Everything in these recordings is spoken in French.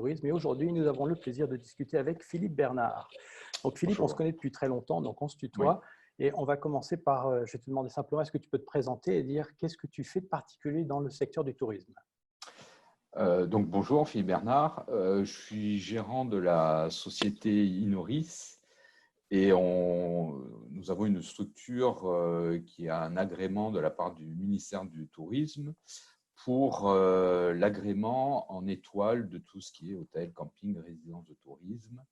tourisme. Et aujourd'hui, nous avons le plaisir de discuter avec Philippe Bernard. Donc Philippe, Bonjour. on se connaît depuis très longtemps, donc on se tutoie. Oui. Et on va commencer par, je vais te demander simplement, est-ce que tu peux te présenter et dire qu'est-ce que tu fais de particulier dans le secteur du tourisme? Donc bonjour, Philippe Bernard. Je suis gérant de la société Inoris et nous avons une structure qui a un agrément de la part du ministère du Tourisme pour l'agrément en étoile de tout ce qui est hôtel, camping, résidence de tourisme.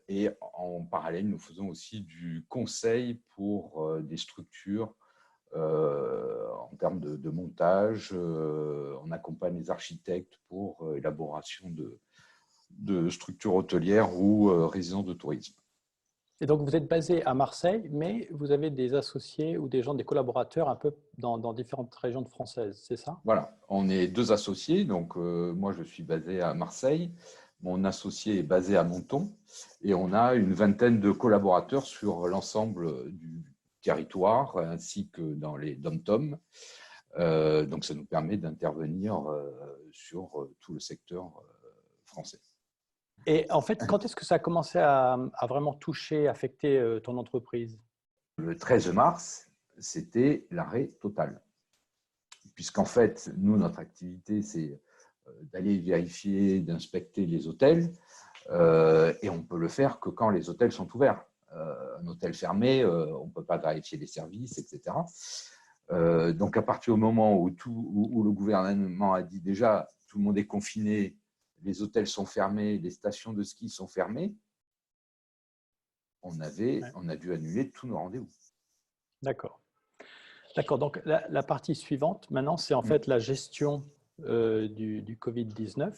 Et en parallèle, nous faisons aussi du conseil pour des structures en termes de montage. On accompagne les architectes pour élaboration de structures hôtelières ou résidences de tourisme. Et donc, vous êtes basé à Marseille, mais vous avez des associés ou des gens, des collaborateurs un peu dans différentes régions françaises, c'est ça? Voilà, on est deux associés. Donc, moi, je suis basé à Marseille. Mon associé est basé à Menton. Et on a une vingtaine de collaborateurs sur l'ensemble du territoire, ainsi que dans les dom-toms. Donc, ça nous permet d'intervenir sur tout le secteur français. Et en fait, quand est-ce que ça a commencé à vraiment toucher, affecter ton entreprise? Le 13 mars, c'était l'arrêt total. Puisqu'en fait, nous, notre activité, c'est d'aller vérifier, d'inspecter les hôtels. Et on ne peut le faire que quand les hôtels sont ouverts. Un hôtel fermé, on ne peut pas vérifier les services, etc. Donc, à partir du moment où le gouvernement a dit déjà tout le monde est confiné, les hôtels sont fermés, les stations de ski sont fermées, on a dû annuler tous nos rendez-vous. D'accord. D'accord. Donc, la partie suivante, maintenant, c'est en fait la gestion du Covid-19.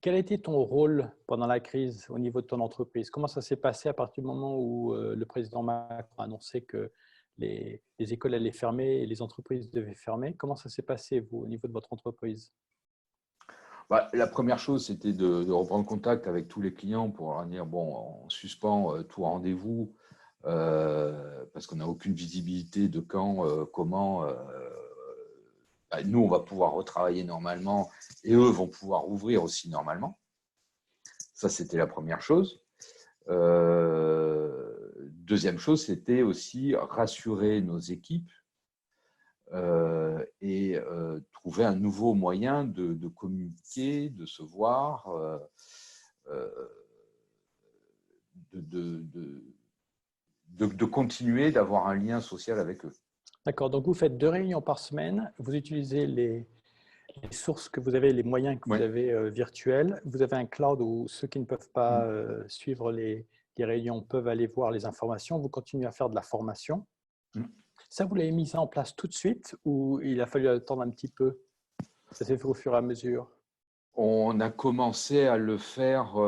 Quel a été ton rôle pendant la crise au niveau de ton entreprise? Comment ça s'est passé à partir du moment où le président Macron a annoncé que les écoles allaient fermer et les entreprises devaient fermer? Comment ça s'est passé, vous, au niveau de votre entreprise? La première chose, c'était de reprendre contact avec tous les clients pour leur dire, bon, on suspend tout rendez-vous parce qu'on n'a aucune visibilité de quand, comment. Nous, on va pouvoir retravailler normalement et eux vont pouvoir ouvrir aussi normalement. Ça, c'était la première chose. Deuxième chose, c'était aussi rassurer nos équipes et trouver un nouveau moyen de communiquer, de se voir, de continuer d'avoir un lien social avec eux. D'accord, donc vous faites 2 réunions par semaine, vous utilisez les sources que vous avez, les moyens que vous avez virtuels, vous avez un cloud où ceux qui ne peuvent pas suivre les réunions peuvent aller voir les informations, vous continuez à faire de la formation. Ça, vous l'avez mis en place tout de suite ou il a fallu attendre un petit peu? Ça s'est fait au fur et à mesure? On a commencé à le faire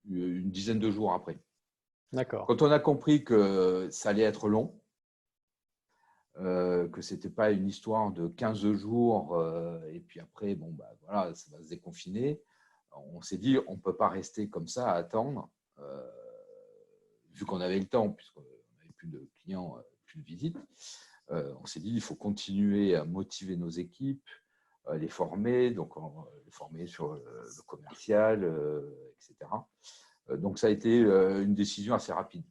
une dizaine de jours après. D'accord. Quand on a compris que ça allait être long, que ce n'était pas une histoire de 15 jours et puis après, bon, voilà, ça va se déconfiner, on s'est dit, on ne peut pas rester comme ça à attendre, vu qu'on avait le temps, puisqu'on n'avait plus de clients, plus de visites. On s'est dit, il faut continuer à motiver nos équipes, les former, donc les former sur le commercial, etc. Donc, ça a été une décision assez rapide.